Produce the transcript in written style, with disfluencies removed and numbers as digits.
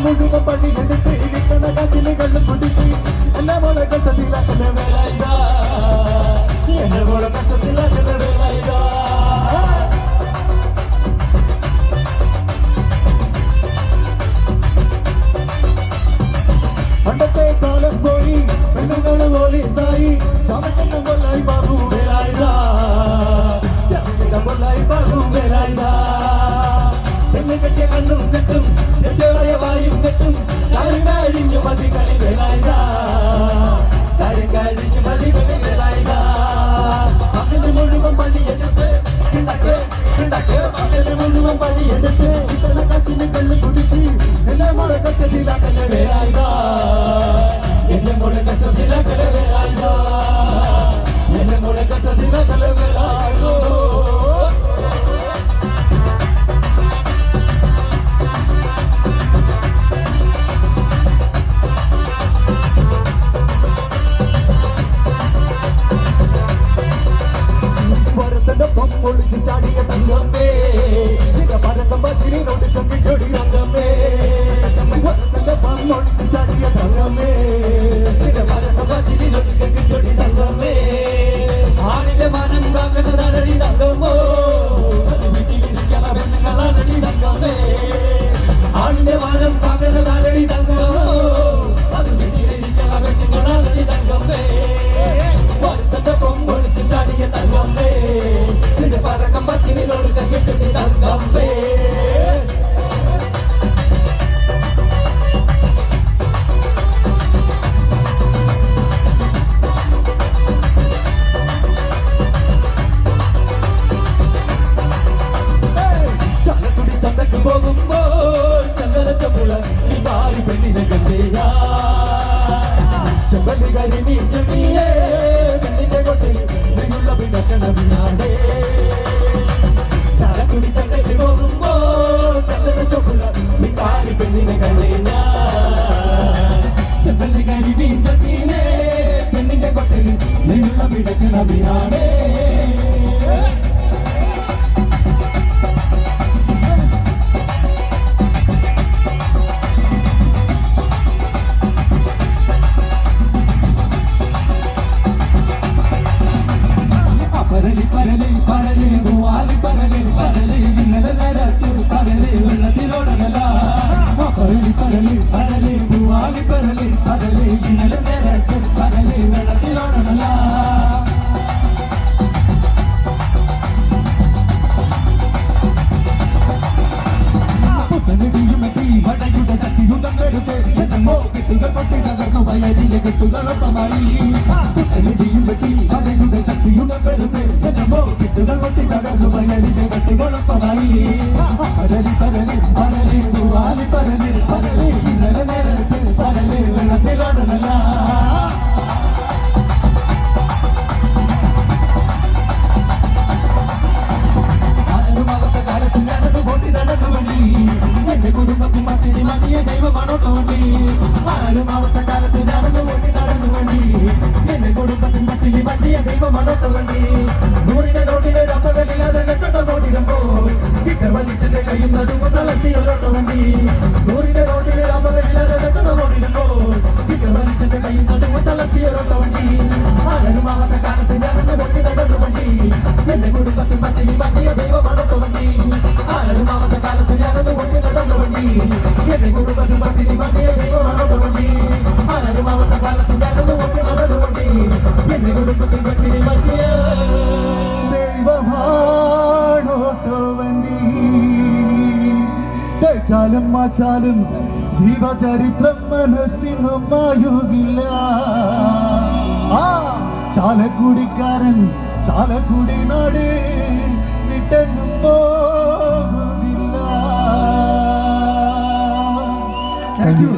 മുഴുവൻ പണി എടുത്ത് കിട്ടണ കാശിന് കണ്ണു കുടിച്ച് എന്നെ മോളെ കഷ്ടത്തിലാക്കുന്ന വേല ഇതാ, എന്നെ മോളെ കഷ്ടത്തിലാക്കുന്ന വേല ഇതാ. പണ്ടത്തെ കാലം പോയി പെണ്ണുങ്ങൾ പോലീസായി ചമക്കുന്ന കൊല്ലായി ബാബു വേലായുധാ, ചമക്കുന്ന കൊല്ലായി ബാബു വേലായുധാ. പെണ്ണ് കെട്ടിയ കണ്ണും കെട്ടും കെട്ടിയ വായും കെട്ടും കാര്യം കഴിഞ്ഞു മതി കളി വേലായുധാ, കാര്യം കഴിഞ്ഞു മതി കളി വേലായുധാ. മകന് മുഴുവൻ പണിയെടുത്ത് ഉണ്ടാക്ക് ഉണ്ടാക്ക്, മകന് മുഴുവൻ പണിയെടുത്ത് ഇത്തണ കാശിന് കള്ളു കുടിച്ച് എന്നെ മോളെ കഷ്ടത്തിലാക്കല്ലേ വേലായുധാ, എന്നെ മോളെ കഷ്ടത്തിലാക്കല്ലേ വേലായുധാ, എന്നെ മോളെ കഷ്ടത്തിലാക്കല്ലേ വേലായുധോ. പൊളിച്ച് ചാടിയ തങ്കമ്മേ പരക്കം ബസിനോട് കെട്ടിച്ചൊടി തങ്കമ്മേ, ഭരതന്റെ പൊളിച്ച് ചാടിയ തങ്കമ്മേ പരക്കം ബസിനോട് കെട്ടിച്ചൊടി തങ്കമ്മേ. ആണിന്റെ മനം കാക്കണതടി തങ്കമ്മോ, അത് വീട്ടിലിരിക്കണ പെണ്ണുങ്ങളാണടി തങ്കമ്മേ. ആണിന്റെ മനം കാക്കണതടി തങ്കമ്മോ, അത് വീട്ടിലിരിക്കണ പെണ്ണുങ്ങളാണടി തങ്കമ്മേ. ഭരതന്റെ പൊളിച്ച് ചാടിയ തങ്കമ്മേ പരക്കം ബസിനോട് കെട്ടിച്ചൊടി തങ്കമ്മേ. ചാലക്കുടി ചന്തക്ക് പോകുമ്പോൾ ചന്ദന ചമ്പുള നീ മാറി പെണ്ണിനെ കണ്ടേയാ, ചെമ്പല്ലി കരിമീ ചെമ്മിയേ പെണ്ണിന്റെ കൊട്ടിൽ നീയുള്ള പിടക്കണ വിനാടേ. ചാലക്കുടി ചന്തക്ക് പോകുമ്പോൾ ചന്ദന ചമ്പുള നീ മാറി പെണ്ണിനെ കണ്ടേയാ, ചെമ്പല്ലി കരിമീ ചെമ്മിയേ പെണ്ണിന്റെ കൊട്ടിൽ നീയുള്ള പിടക്കണ വിനാടേ. പരലി പരലി പരലി പൂവാലി പരലി പരലി ഇന്നലെ നേരത്ത് പരലി വെള്ളത്തിലോടണല. പരലി പരലി പരലി പൂവാലി പരലി പരലി ഇന്നലെ നേരത്ത് പരലി വെള്ളത്തിലോടണല. പുത്തനിടിയുമെത്തി വടയുടെ ശക്തിയുഗം വരുത്ത് എന്നോ കെട്ടുകൾ പൊട്ടി തകർന്നു വയലിലെ കെട്ടുകളൊപ്പമായി. പുത്തനിടിയുമെത്തി വടയുടെ ശക്തിയുഗം വരുത്ത് എന്നോ കെട്ടുകൾ പൊട്ടി തകർന്നു വയലിലെ കെട്ടുകളൊപ്പമായി. പരലി പരലി പരലി സുവാലി പരലി പരലി ഇന്നലെ നേരത്ത് പരലി വെള്ളത്തിലോടണല. കാലത്ത് ഞാനത് പൊട്ടി നടന്നു വണ്ടി എന്റെ കുടുംബത്തിൽ മട്ടിടി മതിയ ദൈവമാണോ തോണ്ടി. ആരുമാവത്തെ കാലത്ത് ഞാനത് പൊട്ടി നടന്നു വണ്ടി എന്റെ കുടുംബത്തിൽ മട്ടിടി മതിയ ദൈവമാണോ തോണ്ടി. നൂറിന്റെ നോട്ടിലെ രപ്പകളില്ലാതെ കെട്ട നോട്ടിടുമ്പോൾ കിക്കർ വലിച്ചെന്റെ കയ്യും നടുവ് തളർത്തിയൊരോട്ടോ വണ്ടി. നൂറിന്റെ നോട്ടിലെ രപ്പകളില്ലാതെ കെട്ട നോട്ടിടുമ്പോൾ കിക്കർ വലിച്ചെന്റെ കയ്യും നടുവ് തളർത്തിയൊരോട്ടോ വണ്ടി. ആരുമാവത്തെ കാലത്ത് ഞാനത് പൊട്ടി നടന്നു വണ്ടി എന്റെ കുടുംബത്തിൽ മട്ടിടി മതിയ ദൈവമാണോ തോണ്ടി. ആരുമാവത്തെ കാലത്ത് ഞാനത് പൊട്ടി നടന്നു വണ്ടി എന്റെ കുടുംബത്തിൽ മട്ടിടി മതിയ ദൈവമാണോ തോണ്ടി. ആരുമാവത്തെ കാലത്ത് ഞാനത് പൊട്ടി നടന്നു വണ്ടി എന്റെ കുടുംബത്തിൽ മട്ടിടി മതിയ ദൈവമാണോ തോണ്ടി. തേച്ചാലും മാച്ചാലും ജീവചരിത്രം മനസ്സിനും മായുകില്ല. ചാലക്കുടിക്കാരൻ ചാലക്കുടി നാട് വിട്ടെങ്ങും പോകുന്നില്ല. Thank you.